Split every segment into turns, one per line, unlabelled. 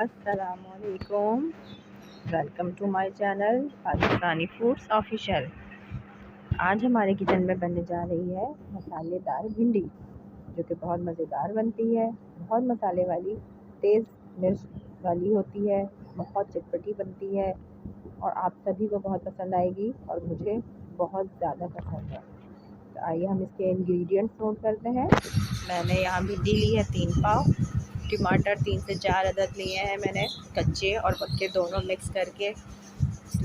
अस्सलामुअलैकुम, welcome to my channel Pakistani foods official. आज हमारे किचन में बनने जा रही है मसालेदार भिंडी, जो कि बहुत मज़ेदार बनती है। बहुत मसाले वाली, तेज़ मिर्च वाली होती है, बहुत चटपटी बनती है और आप सभी को बहुत पसंद आएगी और मुझे बहुत ज़्यादा पसंद है। तो आइए हम इसके इंग्रेडिएंट्स नोट करते हैं। मैंने यहाँ भिंडी ली है 3 पाव, टमाटर 3 से 4 अदद लिए हैं मैंने, कच्चे और पक्के दोनों मिक्स करके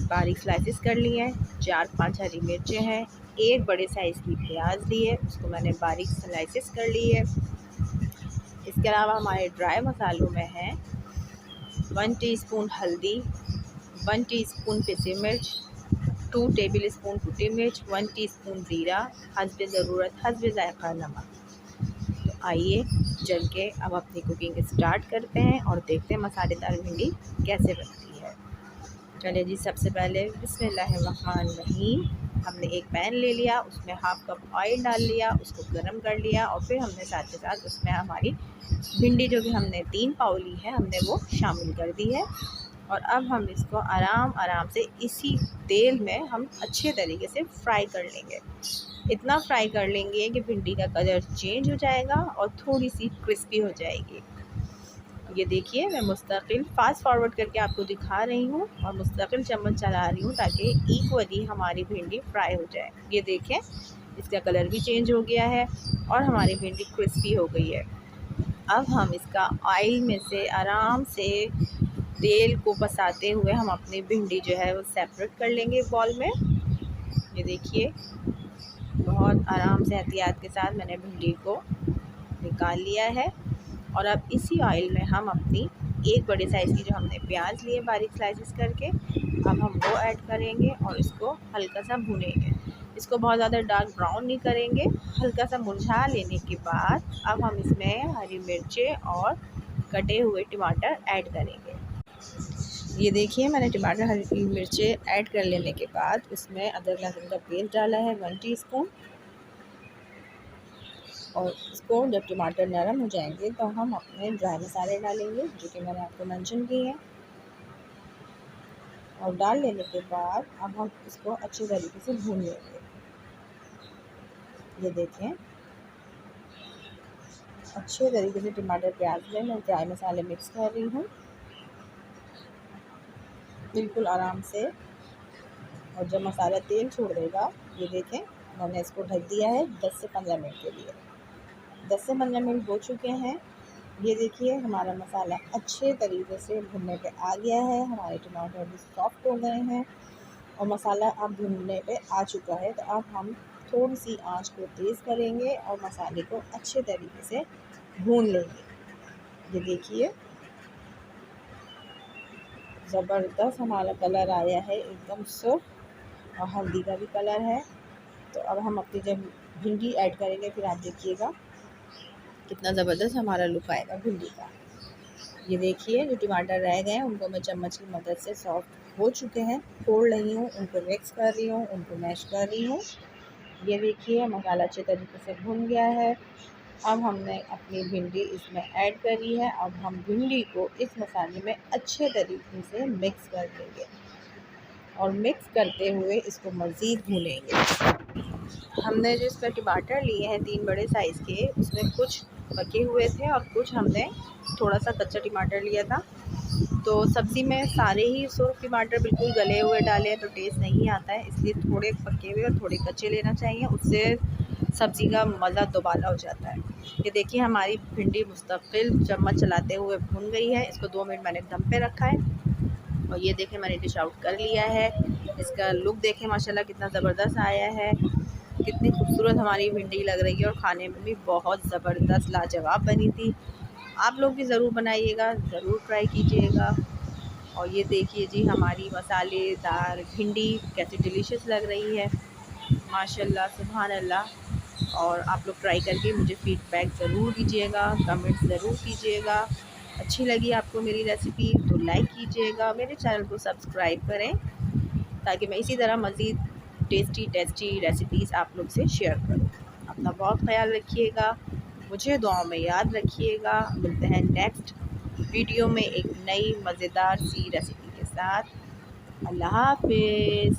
बारीक स्लाइसेस कर लिए हैं। 4-5 हरी मिर्चें हैं, एक बड़े साइज़ की प्याज ली है, उसको मैंने बारीक स्लाइसेस कर ली है। इसके अलावा हमारे ड्राई मसालों में है 1 टीस्पून हल्दी, 1 टीस्पून पिसी मिर्च, 2 टेबल स्पून कुटी मिर्च, 1 टीस्पून ज़ीरा, हस्ब ज़रूरत हस्ब ज़ायक़ा नमक। तो आइए चल के अब अपनी कुकिंग स्टार्ट करते हैं और देखते हैं मसालेदार भिंडी कैसे बनती है। चलिए जी, सबसे पहले बिस्मिल्लाहिर्रहमानिर्रहीम। हमने एक पैन ले लिया, उसमें हाफ़ कप ऑयल डाल लिया, उसको गर्म कर लिया और फिर हमने साथ के साथ उसमें हमारी भिंडी जो कि हमने 3 पाव ली है, हमने वो शामिल कर दी है। और अब हम इसको आराम से इसी तेल में हम अच्छे तरीके से फ्राई कर लेंगे। इतना फ्राई कर लेंगे कि भिंडी का कलर चेंज हो जाएगा और थोड़ी सी क्रिस्पी हो जाएगी। ये देखिए, मैं मुस्तकिल फास्ट फॉरवर्ड करके आपको दिखा रही हूँ और मुस्तकिल चम्मच चला रही हूँ ताकि इक्वली हमारी भिंडी फ्राई हो जाए। ये देखें, इसका कलर भी चेंज हो गया है और हमारी भिंडी क्रिस्पी हो गई है। अब हम इसका ऑयल में से आराम से तेल को पसाते हुए हम अपनी भिंडी जो है वो सेपरेट कर लेंगे बॉल में। ये देखिए, बहुत आराम से एहतियात के साथ मैंने भिंडी को निकाल लिया है। और अब इसी ऑयल में हम अपनी एक बड़े साइज़ की जो हमने प्याज लिए बारीक स्लाइसेस करके, अब हम वो ऐड करेंगे और इसको हल्का सा भूनेंगे। इसको बहुत ज़्यादा डार्क ब्राउन नहीं करेंगे, हल्का सा मुरझा लेने के बाद अब हम इसमें हरी मिर्चें और कटे हुए टमाटर ऐड करेंगे। ये देखिए, मैंने टमाटर हरी मिर्चें ऐड कर लेने के बाद उसमें अदरक लहसुन का पेस्ट डाला है 1 टीस्पून। और इसको जब टमाटर नरम हो जाएंगे तो हम अपने ड्राई मसाले डालेंगे, जो कि मैंने आपको मेंशन किए हैं। और डाल लेने के बाद अब हम इसको अच्छे तरीके से भून लेंगे। ये देखें, अच्छे तरीके से टमाटर प्याज में मैं ड्राई मसाले मिक्स कर रही हूँ, बिल्कुल आराम से। और जब मसाला तेल छोड़ देगा, ये देखें, मैंने इसको ढक दिया है 10 से 15 मिनट के लिए। 10 से 15 मिनट हो चुके हैं। ये देखिए, हमारा मसाला अच्छे तरीके से भुनने पे आ गया है, हमारे टमाटर भी सॉफ्ट हो गए हैं और मसाला अब भुनने पे आ चुका है। तो अब हम थोड़ी सी आंच को तेज़ करेंगे और मसाले को अच्छे तरीके से भून लेंगे। ये देखिए, ज़बरदस्त हमारा कलर आया है, एकदम सॉफ्ट और हल्दी का भी कलर है। तो अब हम अपनी जब भिंडी ऐड करेंगे, फिर आप देखिएगा कितना ज़बरदस्त हमारा लुक आएगा भिंडी का। ये देखिए, जो टमाटर रह गए हैं उनको मैं चम्मच की मदद से सॉफ्ट हो चुके हैं, तोड़ रही हूँ, उनको मिक्स कर रही हूँ, उनको मैश कर रही हूँ। ये देखिए, मसाला अच्छे तरीके से भुन गया है। अब हमने अपनी भिंडी इसमें ऐड करी है। अब हम भिंडी को इस मसाले में अच्छे तरीके से मिक्स कर देंगे और मिक्स करते हुए इसको मज़ीद भूनेंगे। हमने जो इसमें टमाटर लिए हैं 3 बड़े साइज़ के, उसमें कुछ पके हुए थे और कुछ हमने थोड़ा सा कच्चा टमाटर लिया था। तो सब्ज़ी में सारे ही सुर्ख टमाटर बिल्कुल गले हुए डाले हैं तो टेस्ट नहीं आता है, इसलिए थोड़े पके हुए और थोड़े कच्चे लेना चाहिए, उससे सब्ज़ी का मज़ा दोबारा हो जाता है। ये देखिए, हमारी भिंडी मुस्तकिल चम्मच चलाते हुए भुन गई है। इसको 2 मिनट मैंने दम पे रखा है और ये देखें, मैंने डिश आउट कर लिया है। इसका लुक देखें, माशाल्लाह कितना ज़बरदस्त आया है, कितनी खूबसूरत हमारी भिंडी लग रही है और खाने में भी बहुत ज़बरदस्त लाजवाब बनी थी। आप लोग भी ज़रूर बनाइएगा, ज़रूर ट्राई कीजिएगा। और ये देखिए जी, हमारी मसालेदार भिंडी कैसी डिलीशियस लग रही है, माशाल्लाह, सुभान अल्लाह। और आप लोग ट्राई करके मुझे फ़ीडबैक ज़रूर दीजिएगा, कमेंट्स ज़रूर कीजिएगा। अच्छी लगी आपको मेरी रेसिपी तो लाइक कीजिएगा, मेरे चैनल को सब्सक्राइब करें ताकि मैं इसी तरह मज़ीद टेस्टी रेसिपीज़ आप लोग से शेयर करूँ। अपना बहुत ख्याल रखिएगा, मुझे दुआओं में याद रखिएगा। मिलते हैं नेक्स्ट वीडियो में एक नई मज़ेदार सी रेसिपी के साथ। अल्लाह हाफ़िज़।